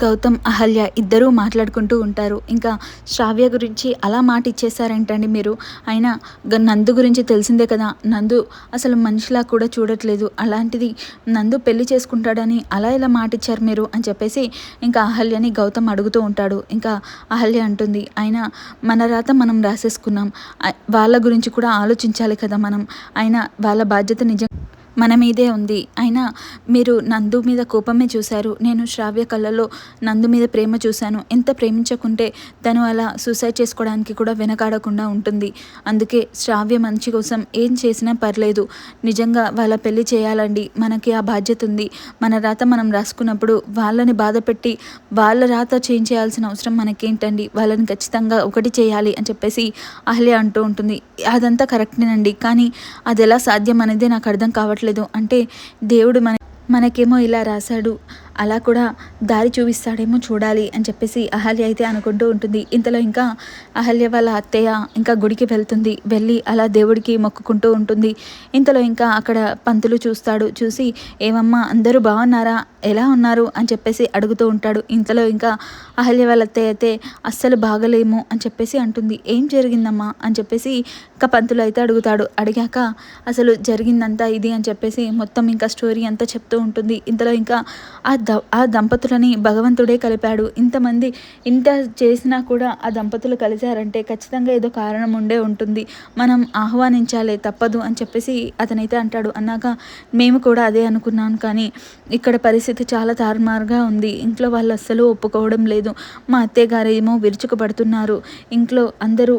గౌతమ్, అహల్య ఇద్దరూ మాట్లాడుకుంటూ ఉంటారు. ఇంకా శ్రావ్య గురించి అలా మాట ఇచ్చేసారేంటండి మీరు? అయినా నందు గురించి తెలిసిందే కదా! నందు అసలు మనిషిలా కూడా చూడట్లేదు. అలాంటిది నందు పెళ్లి చేసుకుంటాడని అలా ఎలా మాట ఇచ్చారు మీరు అని చెప్పేసి ఇంకా అహల్యని గౌతమ్ అడుగుతూ ఉంటాడు. ఇంకా అహల్య అంటుంది, అయినా మన రాత మనం రాసేసుకున్నాం. వాళ్ళ గురించి కూడా ఆలోచించాలి కదా మనం. అయినా వాళ్ళ బాధ్యత మన మీదే ఉంది. అయినా మీరు నందు మీద కోపమే చూశారు. నేను శ్రావ్య కళ్ళలో నందు మీద ప్రేమ చూశాను. ఎంత ప్రేమించకుంటే తను అలా సూసైడ్ చేసుకోవడానికి కూడా వెనకాడకుండా ఉంటుంది. అందుకే శ్రావ్య మంచి కోసం ఏం చేసినా పర్లేదు. నిజంగా వాళ్ళ పెళ్లి చేయాలండి. మనకి ఆ బాధ్యత ఉంది. మన రాత మనం రాసుకున్నప్పుడు వాళ్ళని బాధపెట్టి వాళ్ళ రాత చేంజ్ చేయాల్సిన అవసరం మనకేంటండి? వాళ్ళని ఖచ్చితంగా ఒకటి చేయాలి అని చెప్పేసి అహల్య అంటూ ఉంటుంది. అదంతా కరెక్టేనండి. కానీ అది ఎలా సాధ్యం అనేది నాకు అర్థం కావట్లేదు. అంటే దేవుడు మనకేమో ఇలా రాశాడు, అలా కూడా దారి చూపిస్తాడేమో చూడాలి అని చెప్పేసి అహల్య అయితే అనుకుంటూ ఉంటుంది. ఇంతలో ఇంకా అహల్య వాళ్ళ అత్తయ్య ఇంకా గుడికి వెళ్తుంది. వెళ్ళి అలా దేవుడికి మొక్కుకుంటూ ఉంటుంది. ఇంతలో ఇంకా అక్కడ పంతులు చూస్తాడు. చూసి, ఏమమ్మా అందరూ బాగున్నారా, ఎలా ఉన్నారు అని చెప్పేసి అడుగుతూ ఉంటాడు. ఇంతలో ఇంకా అహల్య వాళ్ళ అత్తయ్య అయితే అస్సలు బాగలేము అని చెప్పేసి అంటుంది. ఏం జరిగిందమ్మా అని చెప్పేసి ఇంకా పంతులు అయితే అడుగుతాడు. అడిగాక అసలు జరిగిందంతా ఇది అని చెప్పేసి మొత్తం ఇంకా స్టోరీ అంతా చెప్తూ ఉంటుంది. ఇంతలో ఇంకా ఆ దంపతులని భగవంతుడే కలిపాడు. ఇంతమంది ఇంత చేసినా కూడా ఆ దంపతులు కలిశారంటే ఖచ్చితంగా ఏదో కారణం ఉండే ఉంటుంది. మనం ఆహ్వానించాలే, తప్పదు అని చెప్పేసి అతనైతే అంటాడు. అన్నాక మేము కూడా అదే అనుకున్నాం, కానీ ఇక్కడ పరిస్థితి చాలా తారుమారుగా ఉంది. ఇంట్లో వాళ్ళు అస్సలు ఒప్పుకోవడం లేదు. మా అత్తయ్య గారు ఏమో విరుచుకుపడుతున్నారు. ఇంట్లో అందరూ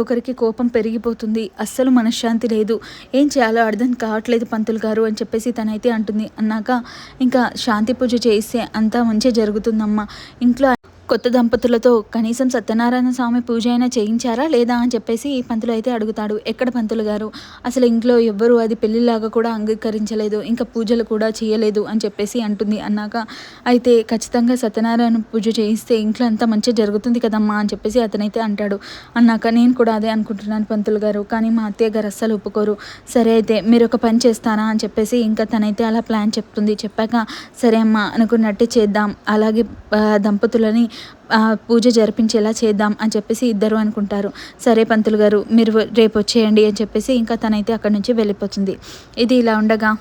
ఒకరికి కోపం పెరిగిపోతుంది. అస్సలు మనశ్శాంతి లేదు. ఏం చేయాలో అర్థం కావట్లేదు పంతులు గారు అని చెప్పేసి తనైతే అంటుంది. అన్నాక ఇంకా శాంతి పూజ చేస్తే అంతా మంచి జరుగుతుందమ్మా. ఇంట్లో కొత్త దంపతులతో కనీసం సత్యనారాయణ స్వామి పూజ అయినా చేయించారా లేదా అని చెప్పేసి పంతులు అయితే అడుగుతాడు. ఎక్కడ పంతులు గారు, అసలు ఇంట్లో ఎవ్వరూ అది పెళ్లిలాగా కూడా అంగీకరించలేదు, ఇంకా పూజలు కూడా చేయలేదు అని చెప్పేసి అంటుంది. అన్నాక అయితే ఖచ్చితంగా సత్యనారాయణ పూజ చేయిస్తే ఇంట్లో అంతా మంచిగా జరుగుతుంది కదమ్మా అని చెప్పేసి అతనైతే అంటాడు. అన్నాక నేను కూడా అదే అనుకుంటున్నాను పంతులు గారు, కానీ మా అత్తయ్య గారు అస్సలు ఒప్పుకోరు. సరే అయితే మీరు ఒక పని చేస్తారా అని చెప్పేసి ఇంకా తనైతే అలా ప్లాన్ చెప్తుంది. చెప్పాక సరే అమ్మా అనుకున్నట్టే చేద్దాం, అలాగే దంపతులని పూజ జరిపించేలా చేద్దాం అని చెప్పేసి ఇద్దరు అనుకుంటారు. సరే పంతులు గారు మీరు రేపు వచ్చేయండి అని చెప్పేసి ఇంకా తనైతే అక్కడి నుంచి వెళ్ళిపోతుంది. ఇది ఇలా ఉండగా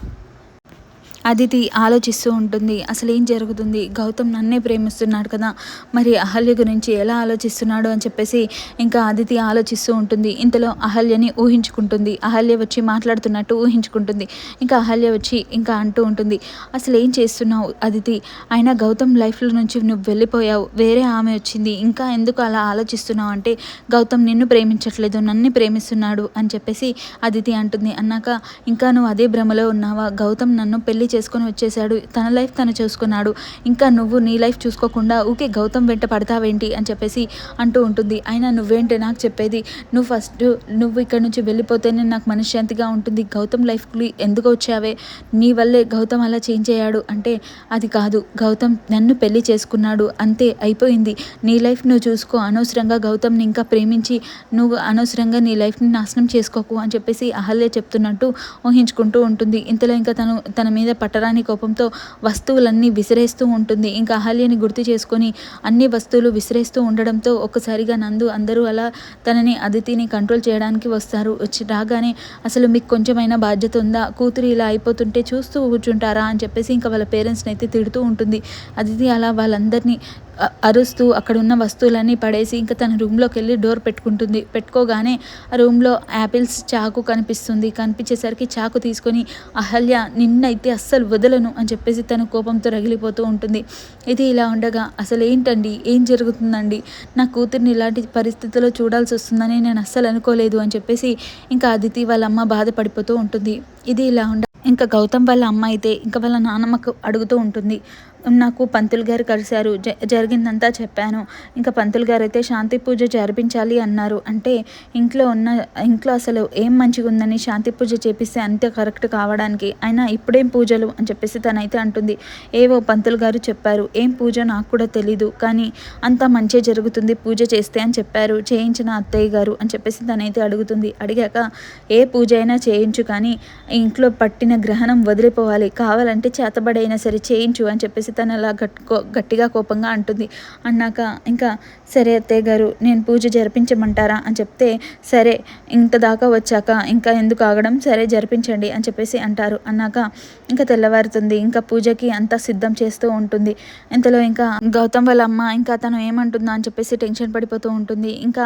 అదితి ఆలోచిస్తూ ఉంటుంది. అసలు ఏం జరుగుతుంది, గౌతమ్ నన్నే ప్రేమిస్తున్నాడు కదా, మరి అహల్య గురించి ఎలా ఆలోచిస్తున్నాడు అని చెప్పేసి ఇంకా అదితి ఆలోచిస్తూ ఉంటుంది. ఇంతలో అహల్యని ఊహించుకుంటుంది. అహల్య వచ్చి మాట్లాడుతున్నట్టు ఊహించుకుంటుంది. ఇంకా అహల్య వచ్చి ఇంకా అంటూ ఉంటుంది, అసలు ఏం చేస్తున్నావు అదితి, అయినా గౌతమ్ లైఫ్లో నుంచి నువ్వు వెళ్ళిపోయావు, వేరే ఆమె వచ్చింది, ఇంకా ఎందుకు అలా ఆలోచిస్తున్నావు అంటే గౌతమ్ నిన్ను ప్రేమించట్లేదు, నన్ను ప్రేమిస్తున్నాడు అని చెప్పేసి అదితి అంటుంది. అన్నాక ఇంకా నువ్వు అదే భ్రమలో ఉన్నావా, గౌతమ్ నన్ను పెళ్లి చేసుకొని వచ్చేసాడు, తన లైఫ్ తను చూసుకున్నాడు, ఇంకా నువ్వు నీ లైఫ్ చూసుకోకుండా ఊకే గౌతమ్ వెంట పడతావేంటి అని చెప్పేసి అంటూ ఉంటుంది. అయినా నువ్వేంటి నాకు చెప్పేది, నువ్వు ఇక్కడ నుంచి వెళ్ళిపోతేనే నాకు మనశ్శాంతిగా ఉంటుంది, గౌతమ్ లైఫ్కి ఎందుకు వచ్చావే, నీ వల్లే గౌతమ్ అలా చేంజ్ అయ్యాడు అంటే అది కాదు, గౌతమ్ నన్ను పెళ్లి చేసుకున్నాడు అంతే అయిపోయింది, నీ లైఫ్ నువ్వు చూసుకో, అనవసరంగా గౌతమ్ని ఇంకా ప్రేమించి నువ్వు అనవసరంగా నీ లైఫ్ని నాశనం చేసుకోకు అని చెప్పేసి అహల్య చెప్తున్నట్టు ఊహించుకుంటూ ఉంటుంది. ఇంతలో ఇంకా తన మీద పట్టరాని కోపంతో వస్తువులన్నీ విసిరేస్తూ ఉంటుంది. ఇంకా అహల్యని గుర్తు చేసుకొని అన్ని వస్తువులు విసిరేస్తూ ఉండడంతో ఒక్కసారిగా నందు అందరూ అలా తనని అదితిని కంట్రోల్ చేయడానికి వస్తారు. వచ్చి రాగానే అసలు మీకు కొంచెమైనా బాధ్యత ఉందా, కూతురు ఇలా అయిపోతుంటే చూస్తూ కూర్చుంటారా అని చెప్పేసి ఇంకా వాళ్ళ పేరెంట్స్ని అయితే తిడుతూ ఉంటుంది. అదితి అలా వాళ్ళందరినీ అరుస్తూ అక్కడ ఉన్న వస్తువులన్నీ పడేసి ఇంకా తన రూమ్లోకి వెళ్ళి డోర్ పెట్టుకుంటుంది. పెట్టుకోగానే ఆ రూమ్లో యాపిల్స్ చాకు కనిపిస్తుంది. కనిపించేసరికి చాకు తీసుకొని అహల్య నిన్నైతే అస్సలు వదలను అని చెప్పేసి తన కోపంతో రగిలిపోతూ ఉంటుంది. ఇది ఇలా ఉండగా అసలు ఏంటండి, ఏం జరుగుతుందండి, నా కూతుర్ని ఇలాంటి పరిస్థితుల్లో చూడాల్సి వస్తుందని నేను అస్సలు అనుకోలేదు అని చెప్పేసి ఇంకా అదితి వాళ్ళ అమ్మ బాధపడిపోతూ ఉంటుంది. ఇది ఇలా ఇంకా గౌతమ్ వాళ్ళ అమ్మ అయితే ఇంకా వాళ్ళ నాన్నమ్మకు అడుగుతూ ఉంటుంది, నాకు పంతులు గారు కలిశారు, జరిగిందంతా చెప్పాను, ఇంకా పంతులు గారు అయితే శాంతి పూజ జరిపించాలి అన్నారు, అంటే ఇంట్లో అసలు ఏం మంచిగా ఉందని శాంతి పూజ చేపిస్తే అంతే కరెక్ట్ కావడానికి, అయినా ఇప్పుడేం పూజలు అని చెప్పేసి తనైతే అంటుంది. ఏవో పంతులు గారు చెప్పారు, ఏం పూజ నాకు కూడా తెలీదు, కానీ అంతా మంచి జరుగుతుంది పూజ చేస్తే అని చెప్పారు, చేయించిన అత్తయ్య గారు అని చెప్పేసి తనైతే అడుగుతుంది. అడిగాక ఏ పూజ అయినా చేయించు, కానీ ఇంట్లో పట్టిన గ్రహణం వదిలిపోవాలి, కావాలంటే చేతబడైనా సరే చేయించు అని చెప్పేసి తను అలా గట్టిగా కోపంగా అంటుంది. అన్నాక ఇంకా సరే అత్తయ్య గారు నేను పూజ జరిపించమంటారా అని చెప్తే, సరే ఇంత దాకా వచ్చాక ఇంకా ఎందుకు ఆగడం, సరే జరిపించండి అని చెప్పేసి అంటారు. అన్నాక ఇంకా తెల్లవారుతుంది. ఇంకా పూజకి అంతా సిద్ధం చేస్తూ ఉంటుంది. ఇంతలో ఇంకా గౌతమ్ వాళ్ళ అమ్మ ఇంకా తను ఏమంటుందా అని చెప్పేసి టెన్షన్ పడిపోతూ ఉంటుంది. ఇంకా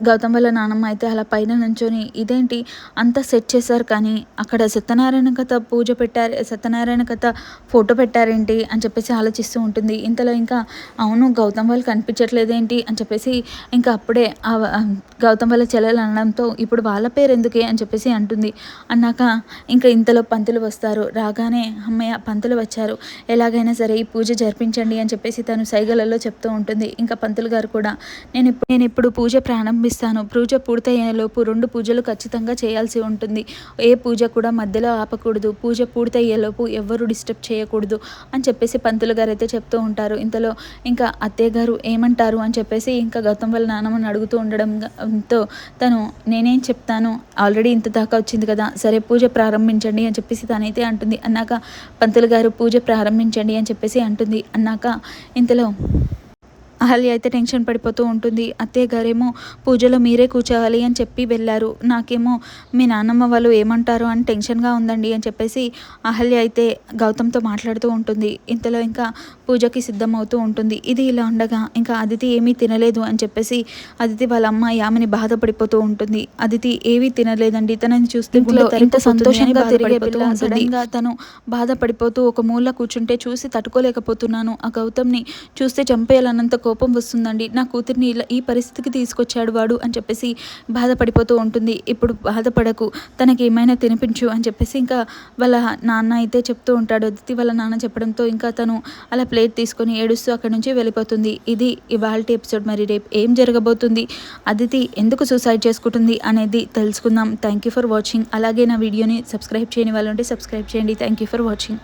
గౌతమ్ వాళ్ళ నానమ్మ అయితే అలా పైన నుంచొని ఇదేంటి అంతా సెట్ చేశారు కానీ అక్కడ సత్యనారాయణ కథ పూజ పెట్టారు, సత్యనారాయణ కథ ఫోటో పెట్టారేంటి అని చెప్పేసి ఆలోచిస్తూ ఉంటుంది. ఇంతలో ఇంకా అవును గౌతమ్ వాళ్ళు కనిపించట్లేదేంటి అని చెప్పేసి ఇంకా అప్పుడే గౌతమ్ వాళ్ళ చెల్లెలు అనడంతో ఇప్పుడు వాళ్ళ పేరు ఎందుకే అని చెప్పేసి అంటుంది. అన్నాక ఇంకా ఇంతలో పంతులు వస్తారు. రాగానే అమ్మయ్య పంతులు వచ్చారు, ఎలాగైనా సరే ఈ పూజ జరిపించండి అని చెప్పేసి తను సైగలలో చెప్తూ ఉంటుంది. ఇంకా పంతులు గారు కూడా నేను ఇప్పుడు పూజ ప్రారంభిస్తాను, పూజ పూర్తయ్యేలోపు 2 పూజలు ఖచ్చితంగా చేయాల్సి ఉంటుంది, ఏ పూజ కూడా మధ్యలో ఆపకూడదు, పూజ పూర్తయ్యేలోపు ఎవ్వరూ డిస్టర్బ్ చేయకూడదు అని చెప్పేసి పంతులు గారు అయితే చెప్తూ ఉంటారు. ఇంతలో ఇంకా అత్తయ్య గారు ఏమంటారు అని చెప్పేసి ఇంకా గౌతమ్ వాళ్ళ నాన్నమ్మని అడుగుతూ ఉండడంతో తను నేనేం చెప్తాను, ఆల్రెడీ ఇంత దాకా వచ్చింది కదా, సరే పూజ ప్రారంభించండి అని చెప్పేసి తనైతే అంటుంది. అన్నాక పంతులు గారు పూజ ప్రారంభించండి అని చెప్పేసి అంటుంది. అన్నాక ఇంతలో అహల్య అయితే టెన్షన్ పడిపోతూ ఉంటుంది. అత్తయ్య గారేమో పూజలో మీరే కూర్చోవాలి అని చెప్పి వెళ్ళారు, నాకేమో మీ నాన్నమ్మ వాళ్ళు ఏమంటారో అని టెన్షన్గా ఉందండి అని చెప్పేసి అహల్య అయితే గౌతమ్తో మాట్లాడుతూ ఉంటుంది. ఇంతలో ఇంకా పూజకి సిద్ధమవుతూ ఉంటుంది. ఇది ఇలా ఉండగా ఇంకా అదితి ఏమీ తినలేదు అని చెప్పేసి అదితి వాళ్ళ అమ్మ యామిని బాధపడిపోతూ ఉంటుంది. అదితి ఏమీ తినలేదండి, తనని చూస్తే ఎంత సంతోషంగా తిరిగే పిల్ల సడన్గా తను బాధపడిపోతూ ఒక మూల కూర్చుంటే చూసి తట్టుకోలేకపోతున్నాను, ఆ గౌతమ్ని చూస్తే చంపేయాలన్నంత కోపం వస్తుందండి, నా కూతుర్ని ఇలా ఈ పరిస్థితికి తీసుకొచ్చాడు వాడు అని చెప్పేసి బాధపడిపోతూ ఉంటుంది. ఇప్పుడు బాధపడకు, తనకి ఏమైనా తినిపించు అని చెప్పేసి ఇంకా వాళ్ళ నాన్న అయితే చెప్తూ ఉంటాడు. అదితి వాళ్ళ నాన్న చెప్పడంతో ఇంకా తను అలా ప్లేట్ తీసుకొని ఏడుస్తూ అక్కడి నుంచి వెళ్ళిపోతుంది. ఇది ఇవాల్టి ఎపిసోడ్. మరి రేపు ఏం జరగబోతుంది, అదితి ఎందుకు సూసైడ్ చేసుకుంటుంది అనేది తెలుసుకుందాం. Thank you for watching. అలాగే నా వీడియోని సబ్స్క్రైబ్ చేయని వాళ్ళు ఉంటే సబ్స్క్రైబ్ చేయండి. Thank you for watching.